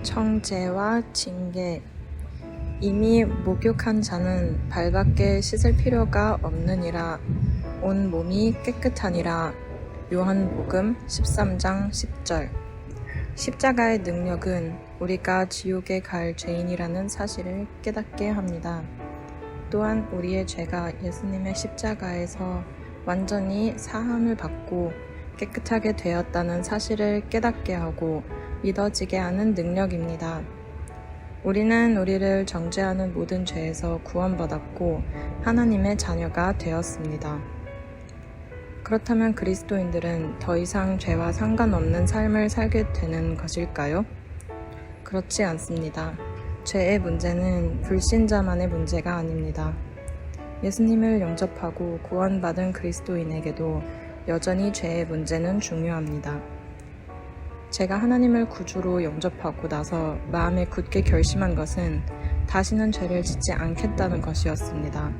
정죄와 징계. 이미 목욕한 자는 발밖에 씻을 필요가 없느니라. 온 몸이 깨끗하니라. 요한복음 13장 10절. 십자가의 능력은 우리가 지옥에 갈 죄인이라는 사실을 깨닫게 합니다. 또한 우리의 죄가 예수님의 십자가에서 완전히 사함을 받고 깨끗하게 되었다는 사실을 깨닫게 하고 믿어지게 하는 능력입니다. 우리는 우리를 정죄하는 모든 죄에서 구원받았고 하나님의 자녀가 되었습니다. 그렇다면 그리스도인들은 더 이상 죄와 상관없는 삶을 살게 되는 것일까요? 그렇지 않습니다. 죄의 문제는 불신자만의 문제가 아닙니다. 예수님을 영접하고 구원받은 그리스도인에게도 여전히 죄의 문제는 중요합니다. 제가 하나님을 구주로 영접하고 나서 마음에 굳게 결심한 것은 다시는 죄를 짓지 않겠다는 것이었습니다.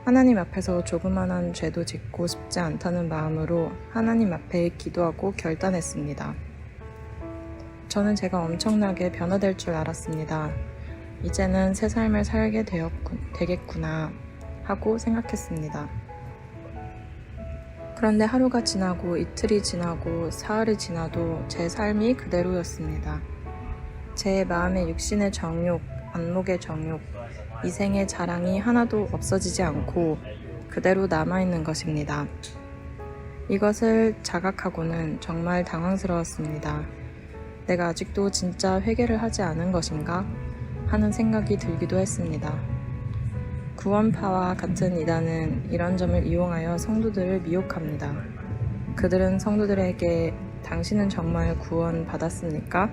하나님 앞에서 조그만한 죄도 짓고 싶지 않다는 마음으로 하나님 앞에 기도하고 결단했습니다. 저는 제가 엄청나게 변화될 줄 알았습니다. 이제는 새 삶을 살게 되겠구나 하고 생각했습니다. 그런데 하루가 지나고 이틀이 지나고 사흘이 지나도 제 삶이 그대로였습니다. 제 마음의 육신의 정욕, 안목의 정욕, 이생의 자랑이 하나도 없어지지 않고 그대로 남아있는 것입니다. 이것을 자각하고는 정말 당황스러웠습니다. 내가 아직도 진짜 회개를 하지 않은 것인가? 하는 생각이 들기도 했습니다. 구원파와 같은 이단은 이런 점을 이용하여 성도들을 미혹합니다. 그들은 성도들에게 당신은 정말 구원받았습니까?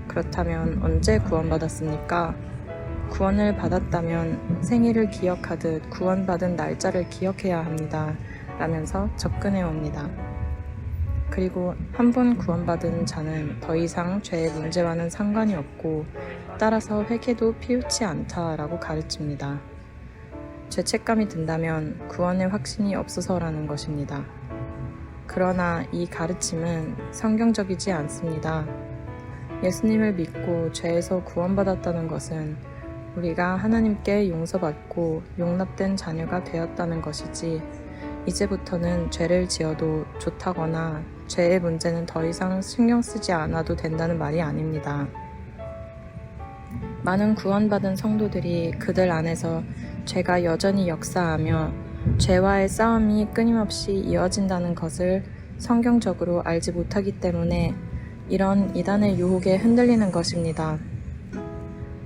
그렇다면 언제 구원받았습니까? 구원을 받았다면 생일을 기억하듯 구원받은 날짜를 기억해야 합니다. 라면서 접근해 옵니다. 그리고 한 번 구원받은 자는 더 이상 죄의 문제와는 상관이 없고 따라서 회개도 필요치 않다라고 가르칩니다. 죄책감이 든다면 구원의 확신이 없어서라는 것입니다. 그러나 이 가르침은 성경적이지 않습니다. 예수님을 믿고 죄에서 구원받았다는 것은 우리가 하나님께 용서받고 용납된 자녀가 되었다는 것이지 이제부터는 죄를 지어도 좋다거나 죄의 문제는 더 이상 신경 쓰지 않아도 된다는 말이 아닙니다. 많은 구원받은 성도들이 그들 안에서 죄가 여전히 역사하며 죄와의 싸움이 끊임없이 이어진다는 것을 성경적으로 알지 못하기 때문에 이런 이단의 유혹에 흔들리는 것입니다.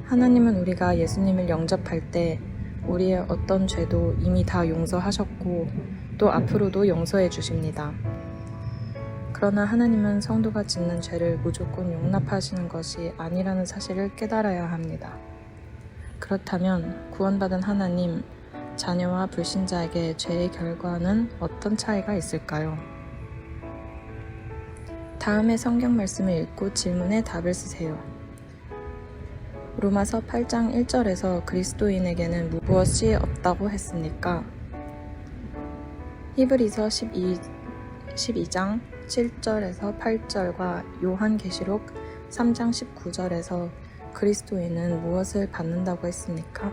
하나님은 우리가 예수님을 영접할 때 우리의 어떤 죄도 이미 다 용서하셨고 또 앞으로도 용서해 주십니다. 그러나 하나님은 성도가 짓는 죄를 무조건 용납하시는 것이 아니라는 사실을 깨달아야 합니다. 그렇다면 구원받은 하나님, 자녀와 불신자에게 죄의 결과는 어떤 차이가 있을까요? 다음의 성경 말씀을 읽고 질문에 답을 쓰세요. 로마서 8장 1절에서 그리스도인에게는 무엇이 없다고 했습니까? 히브리서 12장 7절에서 8절과 요한계시록 3장 19절에서 그리스도인은 무엇을 받는다고 했습니까?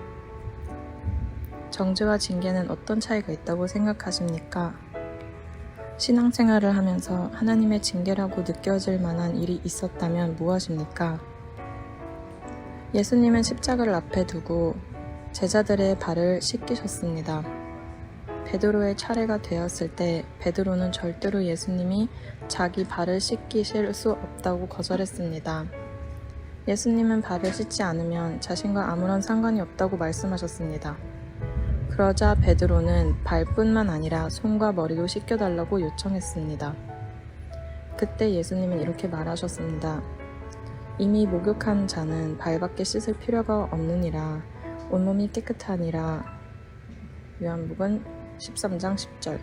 정죄와 징계는 어떤 차이가 있다고 생각하십니까? 신앙생활을 하면서 하나님의 징계라고 느껴질 만한 일이 있었다면 무엇입니까? 예수님은 십자가를 앞에 두고 제자들의 발을 씻기셨습니다. 베드로의 차례가 되었을 때 베드로는 절대로 예수님이 자기 발을 씻기실 수 없다고 거절했습니다. 예수님은 발을 씻지 않으면 자신과 아무런 상관이 없다고 말씀하셨습니다. 그러자 베드로는 발뿐만 아니라 손과 머리도 씻겨달라고 요청했습니다. 그때 예수님은 이렇게 말하셨습니다. 이미 목욕한 자는 발밖에 씻을 필요가 없느니라. 온몸이 깨끗하니라. 요한복음 13장 10절.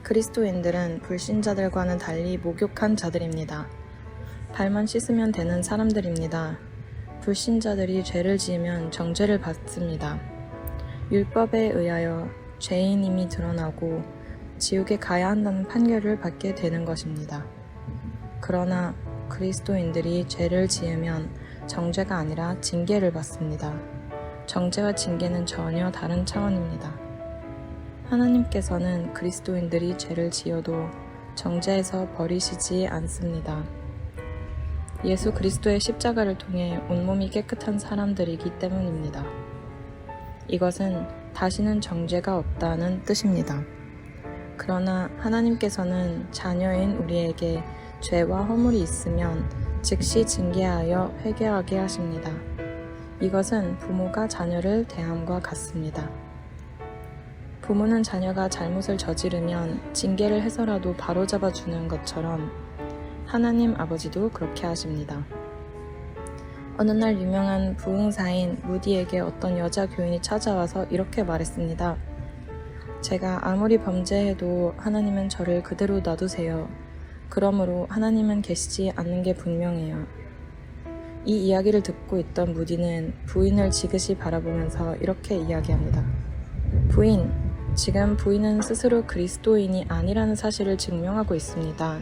그리스도인들은 불신자들과는 달리 목욕한 자들입니다. 발만 씻으면 되는 사람들입니다. 불신자들이 죄를 지으면 정죄를 받습니다. 율법에 의하여 죄인임이 드러나고 지옥에 가야 한다는 판결을 받게 되는 것입니다. 그러나 그리스도인들이 죄를 지으면 정죄가 아니라 징계를 받습니다. 정죄와 징계는 전혀 다른 차원입니다. 하나님께서는 그리스도인들이 죄를 지어도 정죄해서 버리시지 않습니다. 예수 그리스도의 십자가를 통해 온몸이 깨끗한 사람들이기 때문입니다. 이것은 다시는 정죄가 없다는 뜻입니다. 그러나 하나님께서는 자녀인 우리에게 죄와 허물이 있으면 즉시 징계하여 회개하게 하십니다. 이것은 부모가 자녀를 대함과 같습니다. 부모는 자녀가 잘못을 저지르면 징계를 해서라도 바로잡아 주는 것처럼 하나님 아버지도 그렇게 하십니다. 어느 날 유명한 부흥사인 무디에게 어떤 여자 교인이 찾아와서 이렇게 말했습니다. 제가 아무리 범죄해도 하나님은 저를 그대로 놔두세요. 그러므로 하나님은 계시지 않는 게 분명해요. 이 이야기를 듣고 있던 무디는 부인을 지그시 바라보면서 이렇게 이야기합니다. 부인, 지금 부인은 스스로 그리스도인이 아니라는 사실을 증명하고 있습니다.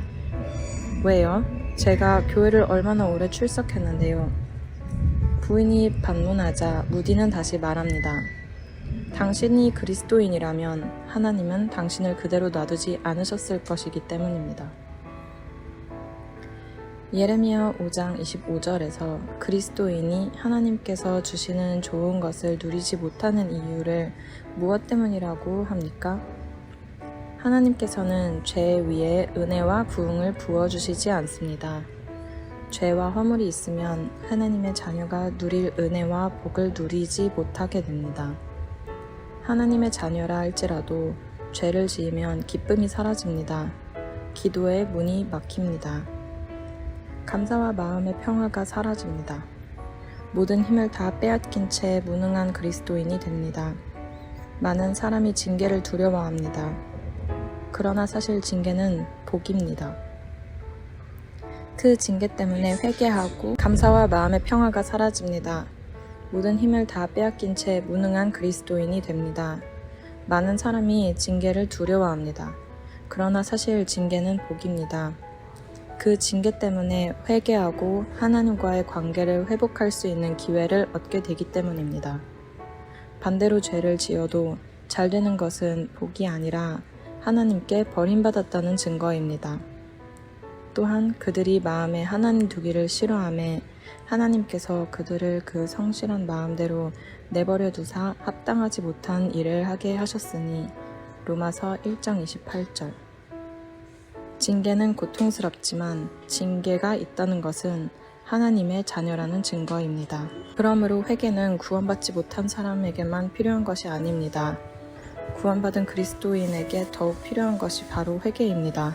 왜요? 제가 교회를 얼마나 오래 출석했는데요. 부인이 반문하자 무디는 다시 말합니다. 당신이 그리스도인이라면 하나님은 당신을 그대로 놔두지 않으셨을 것이기 때문입니다. 예레미야 5장 25절에서 그리스도인이 하나님께서 주시는 좋은 것을 누리지 못하는 이유를 무엇 때문이라고 합니까? 하나님께서는 죄 위에 은혜와 부흥을 부어주시지 않습니다. 죄와 허물이 있으면 하나님의 자녀가 누릴 은혜와 복을 누리지 못하게 됩니다. 하나님의 자녀라 할지라도 죄를 지으면 기쁨이 사라집니다. 기도의 문이 막힙니다. 감사와 마음의 평화가 사라집니다. 모든 힘을 다 빼앗긴 채 무능한 그리스도인이 됩니다. 많은 사람이 징계를 두려워합니다. 그러나 사실 징계는 복입니다. 그 징계 때문에 회개하고 감사와 마음의 평화가 사라집니다. 모든 힘을 다 빼앗긴 채 무능한 그리스도인이 됩니다. 많은 사람이 징계를 두려워합니다. 그러나 사실 징계는 복입니다. 그 징계 때문에 회개하고 하나님과의 관계를 회복할 수 있는 기회를 얻게 되기 때문입니다. 반대로 죄를 지어도 잘 되는 것은 복이 아니라 하나님께 버림받았다는 증거입니다. 또한 그들이 마음에 하나님 두기를 싫어하며 하나님께서 그들을 그 성실한 마음대로 내버려 두사 합당하지 못한 일을 하게 하셨으니 로마서 1장 28절. 징계는 고통스럽지만 징계가 있다는 것은 하나님의 자녀라는 증거입니다. 그러므로 회개는 구원받지 못한 사람에게만 필요한 것이 아닙니다. 구원받은 그리스도인에게 더욱 필요한 것이 바로 회개입니다.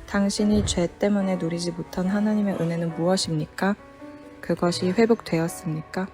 당신이 죄 때문에 누리지 못한 하나님의 은혜는 무엇입니까? 그것이 회복되었습니까?